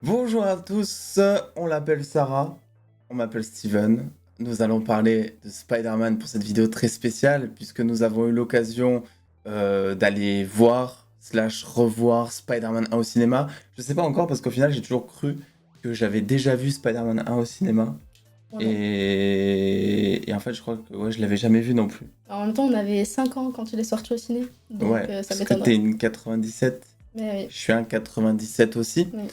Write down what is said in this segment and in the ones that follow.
Bonjour à tous, on l'appelle Sarah, on m'appelle Steven. Nous allons parler de Spider-Man pour cette vidéo très spéciale puisque nous avons eu l'occasion d'aller voir slash revoir Spider-Man 1 au cinéma. Je sais pas encore parce qu'au final j'ai toujours cru que j'avais déjà vu Spider-Man 1 au cinéma. Ouais. Et en fait je crois que ouais, je l'avais jamais vu non plus. En même temps, on avait 5 ans quand il est sorti au ciné, donc Ouais, ça parce que t'es m'étonnerait. une 97, Mais je suis un 97 aussi. oui.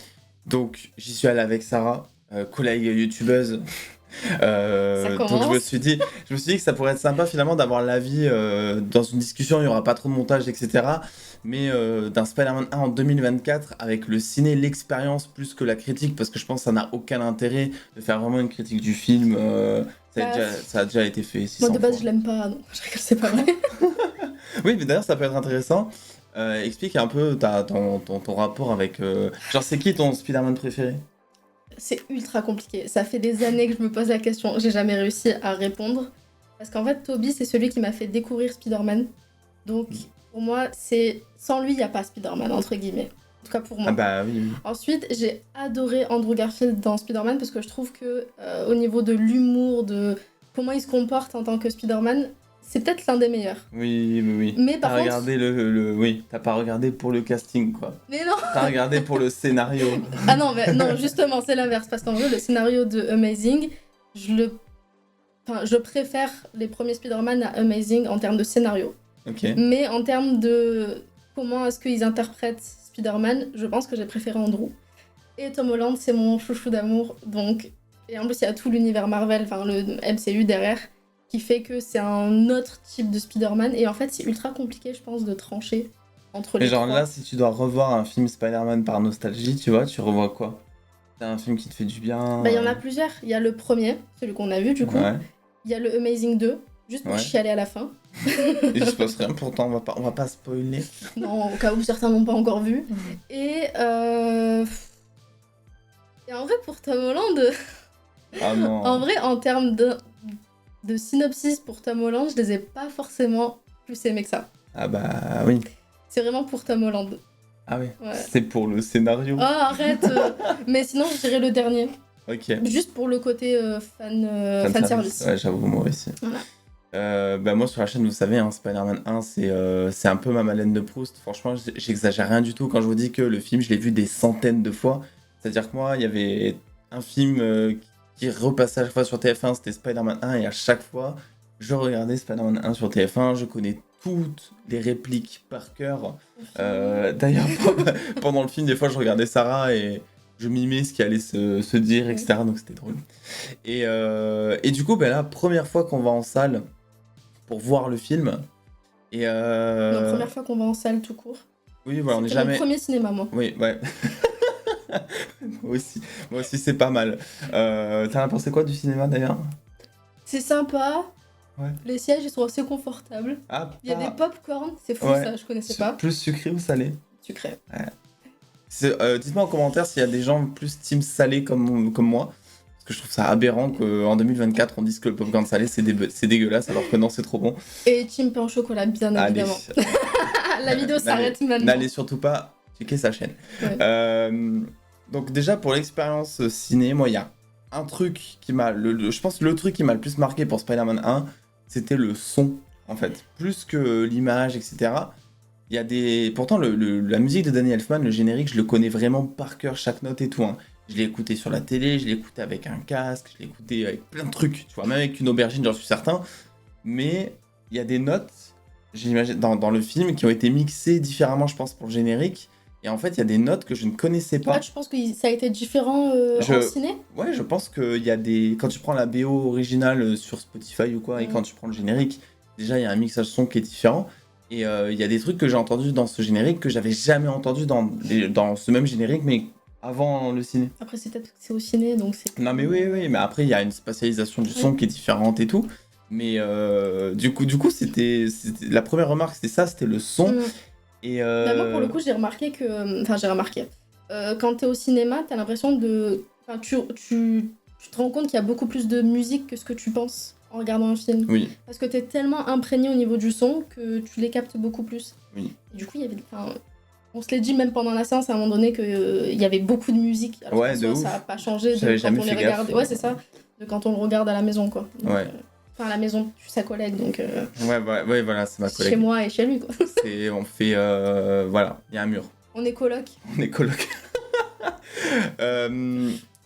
Donc j'y suis allé avec Sarah, collègue youtubeuse. Ça Donc je me commence. suis dit que ça pourrait être sympa finalement d'avoir l'avis dans une discussion, il n'y aura pas trop de montage, etc. Mais d'un Spider-Man 1 en 2024 avec le ciné, l'expérience plus que la critique, parce que je pense que ça n'a aucun intérêt de faire vraiment une critique du film. Ça a déjà été fait Moi 600 de base, fois. je l'aime pas, non, je rigole, c'est pas vrai. Oui, mais d'ailleurs ça peut être intéressant. Explique un peu ton rapport avec... Genre c'est qui ton Spider-Man préféré? C'est ultra compliqué. Ça fait des années que je me pose la question, j'ai jamais réussi à répondre. Parce qu'en fait, Toby, c'est celui qui m'a fait découvrir Spider-Man. Donc, pour moi, c'est sans lui, il n'y a pas Spider-Man, entre guillemets. En tout cas pour moi. Ah bah oui, oui. Ensuite, j'ai adoré Andrew Garfield dans Spider-Man parce que je trouve que au niveau de l'humour, de comment il se comporte en tant que Spider-Man, c'est peut-être l'un des meilleurs. Oui, oui, oui. Mais par T'as contre, regardé Oui, t'as pas regardé pour le casting, quoi. mais non. T'as regardé pour le scénario. Ah non, mais non, justement, c'est l'inverse parce qu'en vrai, le scénario de Amazing, je préfère les premiers Spider-Man à Amazing en termes de scénario. Ok. Mais en termes de comment est-ce qu'ils interprètent Spider-Man, je pense que j'ai préféré Andrew. Et Tom Holland, c'est mon chouchou d'amour, donc... Et en plus, il y a tout l'univers Marvel, enfin le MCU derrière, qui fait que c'est un autre type de Spider-Man. Et en fait, c'est ultra compliqué, je pense, de trancher entre Mais les genre trois. là, si tu dois revoir un film Spider-Man par nostalgie, tu vois, tu revois quoi? T'as un film qui te fait du bien? Bah, il y en a plusieurs. Il y a le premier, celui qu'on a vu, du coup. Ouais, Il y a le Amazing 2, juste pour ouais. chialer à la fin. Il se passe rien, pourtant on va pas spoiler. Non, au cas où certains n'ont pas encore vu. Et en vrai, pour Tom Holland, Ah non. en vrai, en termes de synopsis pour Tom Holland, je les ai pas forcément plus aimés que ça. Ah bah oui. C'est vraiment pour Tom Holland. Ah oui. Ouais. C'est pour le scénario. Oh, arrête Mais sinon, je dirais le dernier. Ok. Juste pour le côté fan service. Ouais, j'avoue, moi aussi. Voilà. Bah moi sur la chaîne, vous savez, hein, Spider-Man 1, c'est un peu ma Madeleine de Proust. Franchement, j'exagère rien du tout quand je vous dis que le film, je l'ai vu des centaines de fois. C'est-à-dire que moi, il y avait un film qui repassait à chaque fois sur TF1, c'était Spider-Man 1, et à chaque fois, je regardais Spider-Man 1 sur TF1, je connais toutes les répliques par cœur. D'ailleurs, pendant le film, des fois, je regardais Sarah et je mimais ce qui allait se dire, etc. Donc c'était drôle. Et du coup, bah, la première fois qu'on va en salle pour voir le film. Et La première fois qu'on va en salle tout court. oui, voilà, on n'est C'était jamais. mon premier cinéma, moi. Oui, ouais. Moi aussi, c'est pas mal. T'en as pensé quoi du cinéma d'ailleurs? C'est sympa. Ouais. Les sièges, ils sont assez confortables. Ah, Il y a des pop-corn, c'est fou Ouais. ça, je connaissais pas. Plus sucré ou salé? Sucré. Dites-moi en commentaire s'il y a des gens plus team salé comme moi. Parce que je trouve ça aberrant qu'en 2024 on dise que le popcorn salé c'est dégueulasse alors que non, c'est trop bon. Et team pain au chocolat, bien Allez. évidemment. La vidéo s'arrête maintenant. N'allez surtout pas checker sa chaîne. Ouais. Donc déjà pour l'expérience ciné, moi il y a un truc qui m'a, je pense le truc qui m'a le plus marqué pour Spider-Man 1, c'était le son en fait, plus que l'image, etc. Il y a des, pourtant la musique de Danny Elfman, le générique, je le connais vraiment par cœur, chaque note et tout. Hein. Je l'ai écouté sur la télé, je l'ai écouté avec un casque, je l'ai écouté avec plein de trucs, tu vois, même avec une aubergine, j'en suis certain. Mais il y a des notes, j'imagine, dans le film qui ont été mixées différemment, je pense, pour le générique. Et en fait, il y a des notes que je ne connaissais pas. En fait, je pense que ça a été différent en ciné. Ouais, je pense qu'il y a des... Quand tu prends la BO originale sur Spotify ou quoi, et quand tu prends le générique, déjà, il y a un mixage son qui est différent. Et il y a des trucs que j'ai entendus dans ce générique que j'avais jamais entendu dans ce même générique, mais avant le ciné. Après, c'est peut-être que c'est au ciné, donc c'est... Non, mais oui, mais après, il y a une spatialisation du son qui est différente et tout. Mais du coup c'était la première remarque, c'était ça, c'était le son. Et Bah, moi, pour le coup, j'ai remarqué que... Enfin, j'ai remarqué. Quand t'es au cinéma, t'as l'impression de... Enfin, tu te rends compte qu'il y a beaucoup plus de musique que ce que tu penses en regardant un film. Oui. Parce que t'es tellement imprégné au niveau du son que tu les captes beaucoup plus. Oui. Et du coup, il y avait... Enfin, On se l'est dit même pendant la séance à un moment donné qu'il y avait beaucoup de musique. Alors Ouais, qu'en de soi, ouf. ça n'a pas changé de J'avais quand jamais on les fait regarde. gaffe. Ouais, c'est ça. De quand on le regarde à la maison, quoi. Donc, Ouais. Enfin, à la maison, je suis sa collègue, donc Ouais, voilà, c'est ma collègue. chez moi et chez lui, quoi. On fait. Voilà, il y a un mur. On est coloc. On est coloc.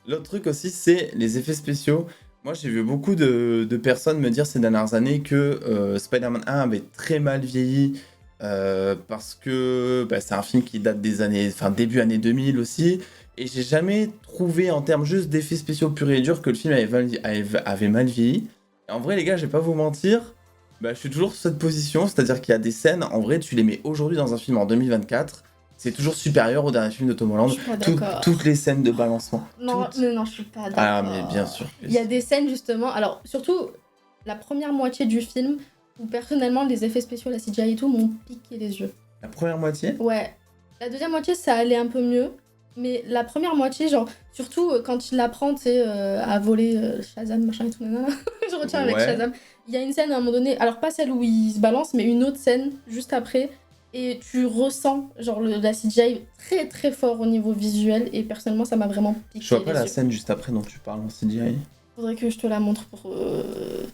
L'autre truc aussi, c'est les effets spéciaux. Moi, j'ai vu beaucoup de personnes me dire ces dernières années que Spider-Man 1 avait très mal vieilli parce que c'est un film qui date des années, enfin début années 2000 aussi. Et j'ai jamais trouvé en termes juste d'effets spéciaux purs et durs que le film avait mal vieilli. Et en vrai, les gars, je vais pas vous mentir, je suis toujours sur cette position, c'est-à-dire qu'il y a des scènes, en vrai, tu les mets aujourd'hui dans un film en 2024. C'est toujours supérieur au dernier film de Tom Holland. Je suis pas d'accord. Toutes les scènes de balancement. Non, non, je suis pas d'accord. Ah, mais bien sûr. Il y a des scènes, justement. Alors, surtout, la première moitié du film, où personnellement, les effets spéciaux, la CGI et tout, m'ont piqué les yeux. La première moitié ? Ouais. La deuxième moitié, ça allait un peu mieux. Mais la première moitié, genre, surtout quand il apprend, tu sais, à voler Shazam, machin et tout, nanana. Je retiens avec Ouais. Shazam. Il y a une scène à un moment donné, alors pas celle où il se balance, mais une autre scène juste après. Et tu ressens, genre, la CGI très très fort au niveau visuel. Et personnellement, ça m'a vraiment piqué. Je vois pas les la yeux. scène juste après dont tu parles en CGI. Faudrait que je te la montre pour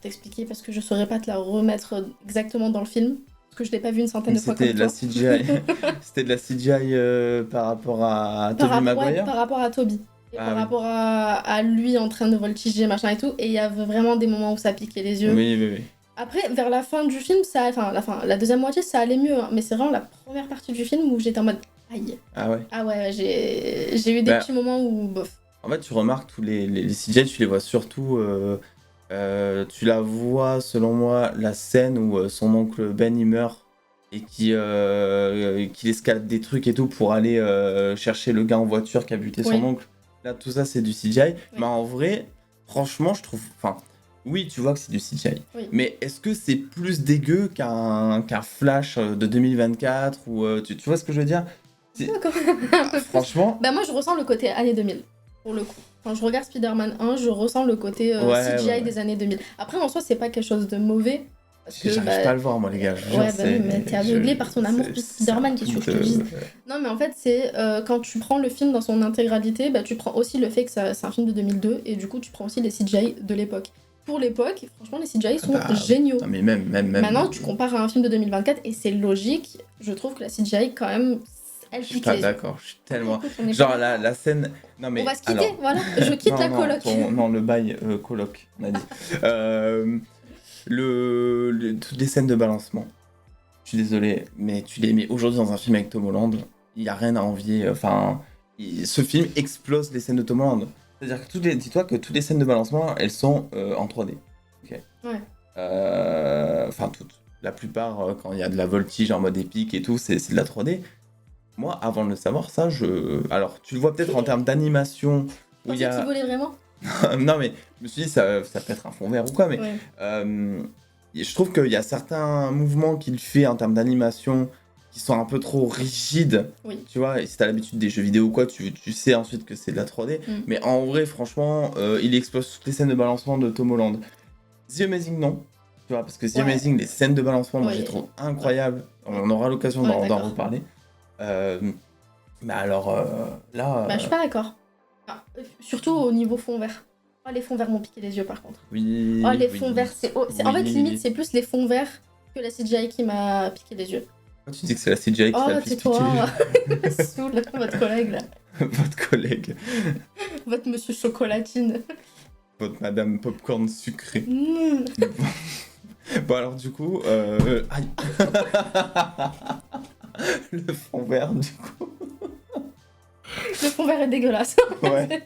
t'expliquer, parce que je saurais pas te la remettre exactement dans le film. Parce que je l'ai pas vu une centaine de fois comme C'était de toi. la CGI. C'était de la CGI par rapport à Tobey Maguire. Ouais, par rapport à Toby. Et Ah par oui. rapport à lui en train de voltiger, machin et tout. Et il y avait vraiment des moments où ça piquait les yeux. Oui. Après, vers la fin du film, la deuxième moitié, ça allait mieux. Hein. Mais c'est vraiment la première partie du film où j'étais en mode aïe. Ah ouais. Ah ouais, j'ai eu des petits moments où bof. En fait, tu remarques tous les CGI, tu les vois surtout. Tu la vois, selon moi, la scène où son oncle Ben il meurt et qu'il escalade des trucs et tout pour aller chercher le gars en voiture qui a buté son oncle. Là, tout ça, c'est du CGI. Oui. Mais en vrai, franchement, je trouve. Enfin, oui, tu vois que c'est du CGI. Oui. Mais est-ce que c'est plus dégueu qu'un Flash de 2024 ou tu vois ce que je veux dire? D'accord. Un peu plus. Franchement. Bah moi je ressens le côté années 2000 pour le coup. Quand je regarde Spider-Man 1, je ressens le côté CGI des années 2000. Après en soi c'est pas quelque chose de mauvais. Parce que, J'arrive pas à le voir moi les gars. Je Ouais, oui, mais t'es aveuglé par ton amour pour Spider-Man, qu'est-ce que je te dise. Non mais en fait c'est quand tu prends le film dans son intégralité, tu prends aussi le fait que c'est un film de 2002 et du coup tu prends aussi les CGI de l'époque. Pour l'époque, franchement les CGI sont géniaux. Non, mais même. Maintenant tu compares à un film de 2024 et c'est logique, je trouve que la CGI quand même... Je suis pas d'accord, je suis tellement... Écoute, genre la scène... Non, mais, on va se quitter, alors... voilà, je quitte non, la non, coloc. Non, le bail coloc, on a dit. Toutes les scènes de balancement, je suis désolé, mais tu les mets aujourd'hui dans un film avec Tom Holland, il n'y a rien à envier. Enfin, ce film explose les scènes de Tom Holland. C'est-à-dire que dis-toi que toutes les scènes de balancement, elles sont en 3D. Ok. Ouais. Enfin, toutes. La plupart, quand il y a de la voltige en mode épique et tout, c'est de la 3D. Moi, avant de le savoir, ça, alors, tu le vois peut-être en termes d'animation. Tu pensais qu'il volait vraiment? Non, mais je me suis dit, ça peut être un fond vert ou quoi, mais ouais. Je trouve qu'il y a certains mouvements qu'il fait en termes d'animation qui sont un peu trop rigides. Oui. Tu vois, et si t'as l'habitude des jeux vidéo ou quoi, tu sais ensuite que c'est de la 3D. Mais en vrai, franchement, il explose toutes les scènes de balancement de Tom Holland. The Amazing, non. Tu vois, parce que The Amazing, les scènes de balancement, moi, je les trouve incroyables. On aura l'occasion d'en reparler. Mais alors, là... je suis pas d'accord. Surtout au niveau fond vert. Oh, les fonds verts m'ont piqué les yeux, par contre. Oui. Oh, les fonds verts, en fait, limite, c'est plus les fonds verts que la CGI qui m'a piqué les yeux. Tu dis que c'est la CGI qui t'a plus piqué les yeux. Soul, votre collègue, là. Votre collègue. Votre monsieur chocolatine. Votre madame popcorn sucré. Bon, alors, du coup... Aïe. Le fond vert, du coup. Le fond vert est dégueulasse. Ouais.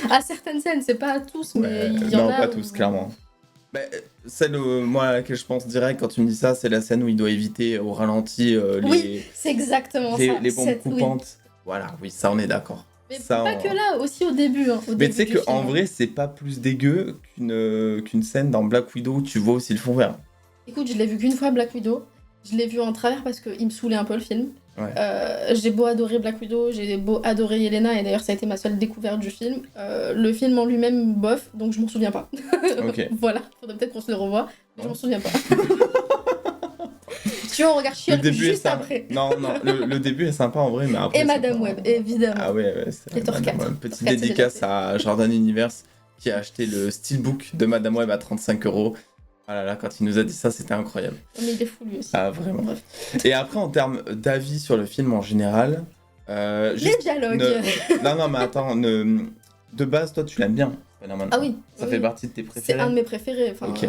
À certaines scènes, c'est pas à tous, mais il y en a. Non, pas tous, clairement. Celle, moi, à laquelle je pense direct quand tu me dis ça, c'est la scène où il doit éviter au ralenti Oui, c'est exactement ça. Les bombes coupantes. Oui. Voilà, oui, ça, on est d'accord. Mais ça, pas que là, aussi au début. Hein, mais tu sais qu'en vrai, c'est pas plus dégueu qu'une scène dans Black Widow où tu vois aussi le fond vert. Écoute, je l'ai vu qu'une fois Black Widow. Je l'ai vu en travers parce qu'il me saoulait un peu le film. Ouais. J'ai beau adorer Black Widow, j'ai beau adorer Yelena, et d'ailleurs ça a été ma seule découverte du film. Le film en lui-même, bof, donc je m'en souviens pas. Okay. Voilà, faudrait peut-être qu'on se le revoie, mais je m'en souviens pas. Tu vois, on regarde She-Hulk début est juste sympa. après. Non, le début est sympa en vrai, mais après. Et c'est Madame pas- Web, évidemment. Ah ouais, c'est Et Thor Madame 4. Web. Petite Thor 4, c'est dédicace déjà à Jordan Universe qui a acheté le steelbook de Madame Web à 35 €. Ah là là, quand il nous a dit ça, c'était incroyable. Mais il est fou lui aussi. Ah, vraiment. Bref. Et après, en termes d'avis sur le film en général, Les juste dialogues. non, mais attends, de base, toi, tu l'aimes bien, Spider-Man. Ah oui. Ça oui. fait partie de tes C'est préférés. un de mes préférés. Enfin, Ok.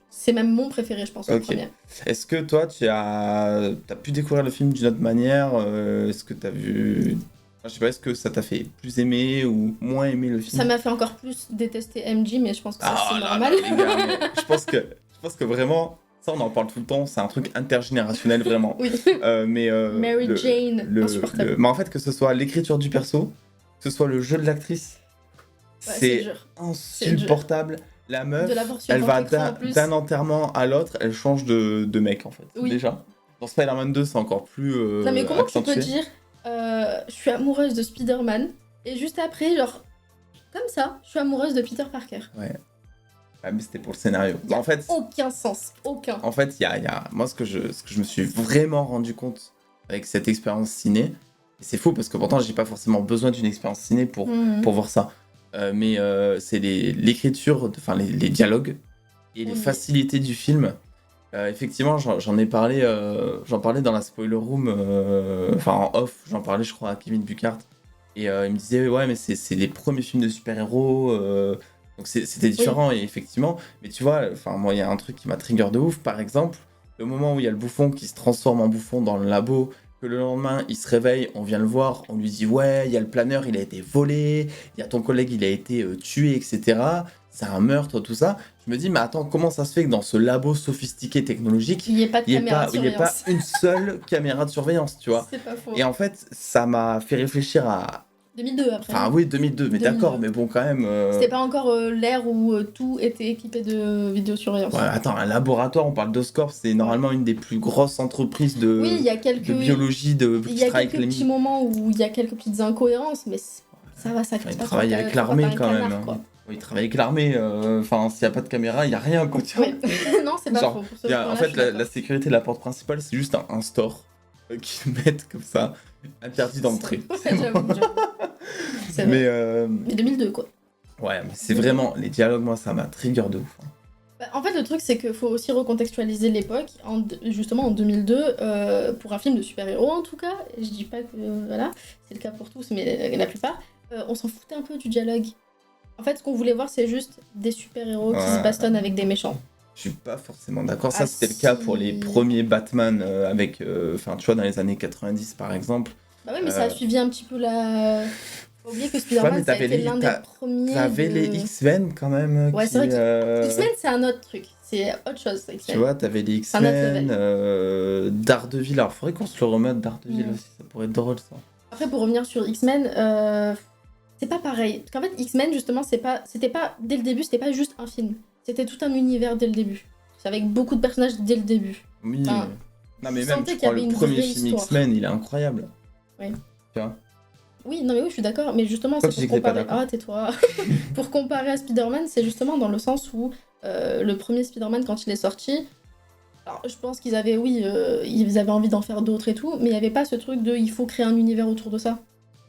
c'est même mon préféré, je pense, le Ok. premier. Est-ce que toi, t'as pu découvrir le film d'une autre manière Est-ce que t'as vu... Enfin, je sais pas, est-ce que ça t'a fait plus aimer ou moins aimer le film? Ça m'a fait encore plus détester MJ, mais je pense que ça, Ah c'est là normal. là, les gars, mais je pense que vraiment, ça, on en parle tout le temps, c'est un truc intergénérationnel, vraiment. Oui. Mary Jane, insupportable. mais en fait, que ce soit l'écriture du perso, que ce soit le jeu de l'actrice, Ouais, c'est dur. insupportable. La meuf, De la version elle va grand écran, en plus. d'un enterrement à l'autre, elle change de mec en fait. Oui. Déjà. Dans Spider-Man 2, c'est encore plus Non mais comment tu accentué. peux dire je suis amoureuse de Spider-Man et juste après genre comme ça je suis amoureuse de Peter Parker. Ouais, mais c'était pour le scénario. Y a En fait, aucun sens, aucun. il y a... Moi, ce que je me suis vraiment rendu compte avec cette expérience ciné, et c'est fou parce que pourtant, j'ai pas forcément besoin d'une expérience ciné pour voir ça. Mais c'est l'écriture, enfin les dialogues et les Oui. facilités du film. Effectivement, j'en parlais dans la spoiler room, enfin en off, j'en parlais je crois à Kevin Buchart. Et il me disait, ouais, mais c'est les premiers films de super-héros, donc c'était différent, et effectivement. Mais tu vois, moi, il y a un truc qui m'a trigger de ouf, par exemple, le moment où il y a le bouffon qui se transforme en bouffon dans le labo, que le lendemain, il se réveille, on vient le voir, on lui dit, ouais, il y a le planeur, il a été volé, il y a ton collègue, il a été tué, etc. C'est un meurtre, tout ça. Je me dis, mais attends, comment ça se fait que dans ce labo sophistiqué technologique, Il n'y ait pas de caméra de il n'y ait pas surveillance. une seule caméra de surveillance, tu vois? C'est pas faux. Et en fait, ça m'a fait réfléchir à... 2002 après. Enfin oui, 2002, mais 2002. d'accord, mais bon, quand même... C'était pas encore l'ère où tout était équipé de vidéosurveillance. Ouais, attends, un laboratoire, on parle d'Oscorp, c'est normalement une des plus grosses entreprises de, Oui, il y a quelques de biologie, il qui y a travaille quelques avec les petits moments où il y a quelques petites incohérences, mais ça va, ça Enfin, coûte il pas. travaille trop, avec tu vas l'armée pas un quand même. canard, quoi. Oui, il travaille avec l'armée, enfin, s'il n'y a pas de caméra, il n'y a rien, quoi, tu vois. Oui. Non, c'est pas Genre, faux. Pour ce En point-là, fait, je suis d'accord. la sécurité de la porte principale, c'est juste un store qu'ils mettent comme ça, interdit d'entrée. Ouais, j'avoue. C'est vrai. Mais Mais 2002, quoi. ouais, mais c'est vraiment, les dialogues, moi, ça m'a trigger de ouf. Bah, en fait, le truc, c'est qu'il faut aussi recontextualiser l'époque, justement en 2002, pour un film de super-héros en tout cas. Et je dis pas que voilà, c'est le cas pour tous, mais la plupart, on s'en foutait un peu du dialogue. En fait, ce qu'on voulait voir, c'est juste des super-héros qui Ouais. se bastonnent avec des méchants. Je suis pas forcément d'accord. Ça, Ah, c'était le cas si. pour les premiers Batman avec, enfin, tu vois, dans les années 90 par exemple. Bah oui, mais ça a suivi un petit peu la. Faut oublier que Spider-Man, mais ça a t'avais été les- l'un des premiers. T'avais les X-Men quand même. Ouais, qui, c'est vrai que X-Men, c'est un autre truc. C'est autre chose, ça, tu X-Men. vois, t'avais les C'est un autre X-Men, Daredevil. Alors, faudrait qu'on se le remette, Daredevil Mm. aussi. Ça pourrait être drôle, ça. Après, pour revenir sur X-Men, c'est pas pareil. Parce qu'en fait, X-Men, justement, c'était pas dès le début, c'était pas juste un film. C'était tout un univers dès le début. C'est avec beaucoup de personnages dès le début. Oui. Enfin, Non, mais je même, sentais je qu'il y crois, avait le une premier vraie film histoire. X-Men, il est incroyable. Oui. Tu vois. Oui, non mais oui, je suis d'accord, mais justement, Pourquoi c'est tu dis pour que t'es pas comparer. d'accord Ah, tais-toi. Pour comparer à Spider-Man, c'est justement dans le sens où le premier Spider-Man, quand il est sorti, alors je pense qu'ils avaient, ils avaient envie d'en faire d'autres et tout, mais il n'y avait pas ce truc de il faut créer un univers autour de ça.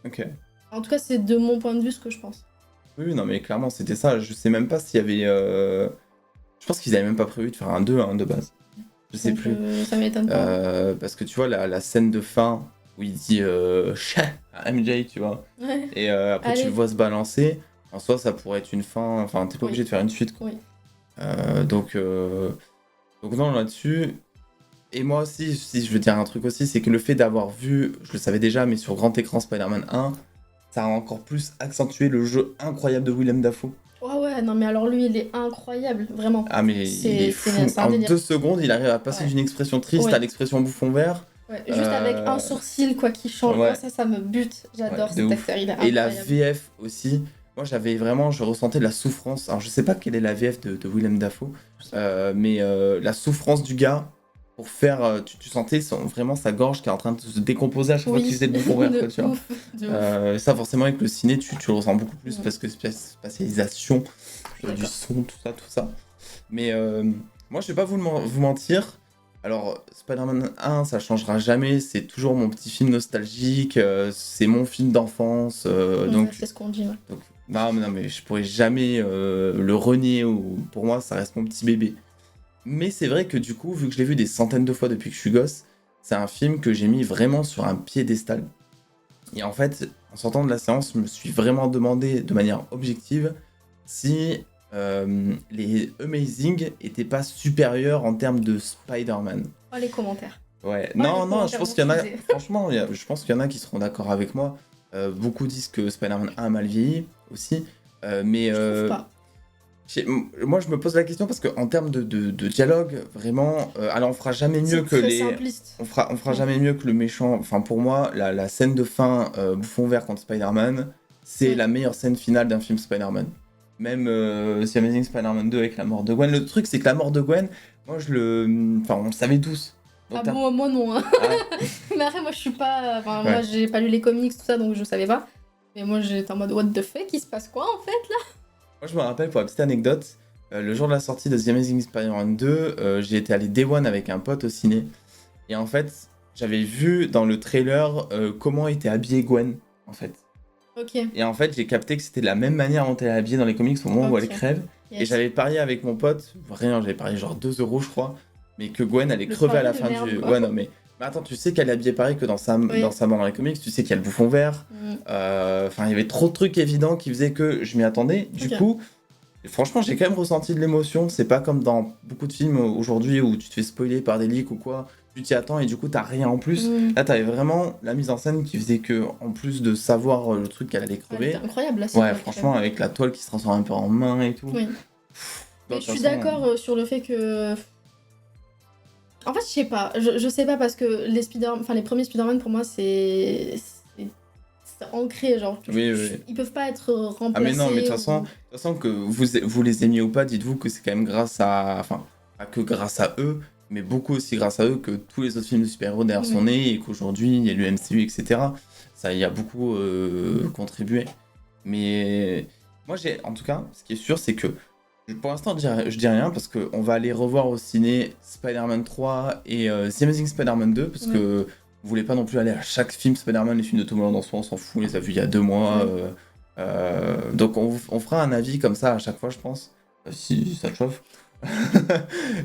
Ok. En tout cas, c'est de mon point de vue ce que je pense. Oui, non, mais clairement, c'était ça. Je sais même pas s'il y avait. Je pense qu'ils avaient même pas prévu de faire un 2 de base. Je sais Donc, plus. ça m'étonne pas. Parce que tu vois, la scène de fin où il dit chat à MJ, tu vois. Ouais. Et après, Allez. tu le vois se balancer. En soi, ça pourrait être une fin. Enfin, t'es pas Oui. obligé de faire une suite, quoi. Oui. Donc non, là-dessus. Et moi aussi, si je veux dire un truc aussi, c'est que le fait d'avoir vu, je le savais déjà, mais sur grand écran Spider-Man 1, ça a encore plus accentué le jeu incroyable de Willem Dafoe. Ouais, non mais alors lui, il est incroyable, vraiment. Ah, mais C'est- il est c'est fou. un En délire. 2 secondes, il arrive à passer Ouais. d'une expression triste Ouais. à l'expression bouffon vert. Ouais, juste avec un sourcil quoi qui change, Ouais. moi, ça me bute. J'adore Ouais, de cet ouf. acteur, il est Et la incroyable. VF aussi. Moi, je ressentais de la souffrance. Alors, je sais pas quelle est la VF de Willem Dafoe, mais la souffrance du gars pour faire. Tu sentais vraiment sa gorge qui est en train de se décomposer à chaque fois qu'il faisait le bouffon vert, de quoi, tu vois. ouf, de ouf. Ça, forcément, avec le ciné, tu le ressens beaucoup plus Ouais. parce que spatialisation, suis du d'accord. son, tout ça. Mais moi, je vais pas vous mentir. Alors, Spider-Man 1, ça changera jamais, c'est toujours mon petit film nostalgique, c'est mon film d'enfance, Ouais, c'est ce qu'on dit, ouais. donc non, mais je pourrais jamais le renier, ou pour moi, ça reste mon petit bébé. Mais c'est vrai que du coup, vu que je l'ai vu des centaines de fois depuis que je suis gosse, c'est un film que j'ai mis vraiment sur un piédestal. Et en fait, en sortant de la séance, je me suis vraiment demandé de manière objective si les Amazing étaient pas supérieurs en termes de Spider-Man. Oh, les commentaires. Ouais, Oh, les non, je commentaires pense vont qu'il y en a, fuser. franchement, je pense qu'il y en a qui seront d'accord avec moi. Beaucoup disent que Spider-Man 1 a mal vieilli aussi, mais Je trouve pas. moi je me pose la question parce qu'en termes de dialogue, vraiment, alors on fera jamais mieux C'est que très les. simpliste. On fera Ouais. jamais mieux que le méchant. Enfin, pour moi, la scène de fin bouffon vert contre Spider-Man, c'est Ouais. la meilleure scène finale d'un film Spider-Man. Même The Amazing Spider-Man 2 avec la mort de Gwen. Le truc, c'est que la mort de Gwen, moi je le. Enfin, on le savait tous. Donc, Ah bon, moi non. Hein. Ah, Mais après, moi, je suis pas. Enfin, ouais. moi, j'ai pas lu les comics, tout ça, donc je savais pas. Mais moi, j'étais en mode, what the fuck, il se passe quoi en fait là? Moi, je me rappelle, pour la petite anecdote, le jour de la sortie de The Amazing Spider-Man 2, j'ai été allé Day One avec un pote au ciné. Et en fait, j'avais vu dans le trailer comment était habillée Gwen, en fait. Ok. Et en fait, j'ai capté que c'était de la même manière dont elle est habillée dans les comics au moment où elle Ok. crève. Et Yes. j'avais parié avec mon pote, rien, j'avais parié genre 2 €, je crois, mais que Gwen allait Le crever à la pari de fin merde, du. quoi. Ouais, non, mais attends, tu sais qu'elle est habillée pareil que dans sa Oui. mort dans les comics, tu sais qu'il y a le bouffon vert. Mm. Enfin, il y avait trop de trucs évidents qui faisaient que je m'y attendais. Du Ok. coup, franchement, j'ai quand même ressenti de l'émotion. C'est pas comme dans beaucoup de films aujourd'hui où tu te fais spoiler par des leaks ou quoi. Tu t'y attends et du coup, t'as rien en plus. Mm. Là, t'avais vraiment la mise en scène qui faisait que, en plus de savoir le truc qu'elle allait Elle crever, était incroyable là, c'est ouais, vrai, franchement, quand avec la toile qui se transforme un peu en main et tout. même. Oui. De Mais toute je suis façon, d'accord sur le fait que. En fait, je sais pas. Je sais pas parce que les premiers Spider-Man pour moi, c'est ancré. Genre, Oui. ils peuvent pas être remplacés. Ah, mais non, mais de toute ou- façon, que vous les aimiez ou pas, dites-vous que c'est quand même grâce à. Enfin, pas que grâce à eux, mais beaucoup aussi grâce à eux que tous les autres films de super-héros derrière sont Oui. nés et qu'aujourd'hui, il y a l'UMCU, etc. Ça y a beaucoup contribué. Mais moi, en tout cas, ce qui est sûr, c'est que pour l'instant, je dis rien parce qu'on va aller revoir au ciné Spider-Man 3 et The Amazing Spider-Man 2 parce que vous voulez pas non plus aller à chaque film Spider-Man, les films de Tom Holland en soi, on s'en fout, on les a vus il y a 2 mois. Donc on fera un avis comme ça à chaque fois, je pense, si ça te chauffe.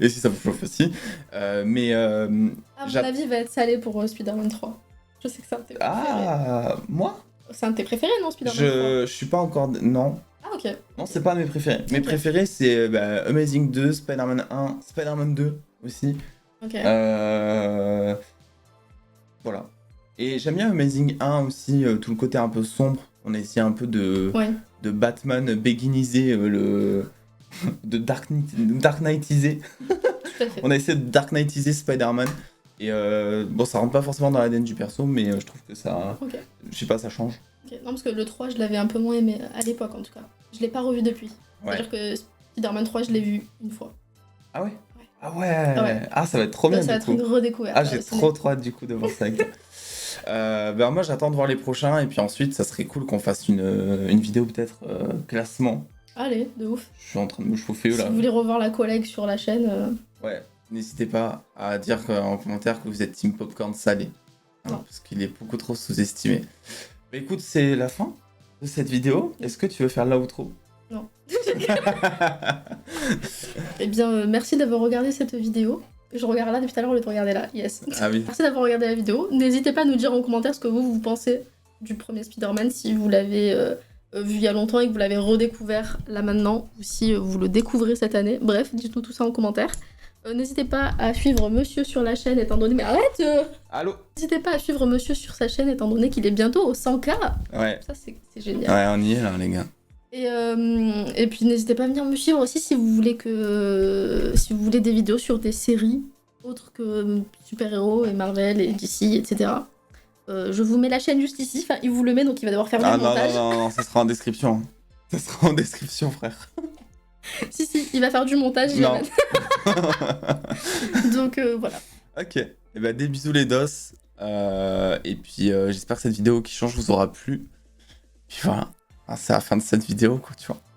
Et si ça vous chauffe aussi. Ah, mon j'a- avis va être salé pour Spider-Man 3. Je sais que c'est un de tes préférés. Ah, moi C'est un de tes préférés, non, Spider-Man je suis pas encore. Non. 3? Ah, ok. Non, c'est pas mes préférés. Mes Ok. préférés, c'est Amazing 2, Spider-Man 1, Spider-Man 2 aussi. Ok. Voilà. Et j'aime bien Amazing 1 aussi, tout le côté un peu sombre. On a essayé un peu de Ouais. Batman beginiser de Dark Knightiser. Tout à fait. On a essayé de Dark Knightiser Spider-Man. Et bon, ça rentre pas forcément dans l'ADN du perso, mais je trouve que ça. Ok. Je sais pas, ça change. Ok. Non, parce que le 3, je l'avais un peu moins aimé à l'époque, en tout cas. Je l'ai pas revu depuis. Ouais. C'est-à-dire que Spider-Man 3, je l'ai vu une fois. Ah ouais? Ouais. Ah ouais. Ah ouais. Ah, ça va être trop bien Ça va du être coup. une redécouverte. Ah, là, j'ai au ciné. trop hâte du coup de voir ça avec toi. Ben moi j'attends de voir les prochains et puis ensuite ça serait cool qu'on fasse une vidéo peut-être classement. Allez, de ouf. Je suis en train de me chauffer Si là. vous voulez revoir la collègue sur la chaîne, Ouais, n'hésitez pas à dire en commentaire que vous êtes team popcorn salé. Hein, Non. parce qu'il est beaucoup trop sous-estimé. Mais écoute, c'est la fin de cette vidéo. Est-ce que tu veux faire l'outro? Non. Eh bien, merci d'avoir regardé cette vidéo. Je regarde là depuis tout à l'heure au lieu de regarder là. Yes. Ah oui. Merci d'avoir regardé la vidéo. N'hésitez pas à nous dire en commentaire ce que vous pensez du premier Spider-Man, si vous l'avez vu il y a longtemps et que vous l'avez redécouvert là maintenant, ou si vous le découvrez cette année. Bref, dites-nous tout ça en commentaire. N'hésitez pas à suivre Monsieur sur la chaîne étant donné... Mais arrête Allô? N'hésitez pas à suivre Monsieur sur sa chaîne étant donné qu'il est bientôt au 100K. Ouais. Ça, c'est génial. Ouais, on y est là, les gars. Et puis n'hésitez pas à venir me suivre aussi si vous voulez des vidéos sur des séries autres que super-héros et Marvel et DC, etc. Je vous mets la chaîne juste ici, enfin il vous le met donc il va devoir faire du Ah non, montage. non, ça sera en description. Ça sera en description, frère. Si, il va faire du montage. il va Non. mettre- Donc voilà. Ok. Et ben des bisous les dos. Et puis j'espère que cette vidéo qui change vous aura plu. Puis voilà. Ah, c'est la fin de cette vidéo, quoi, tu vois.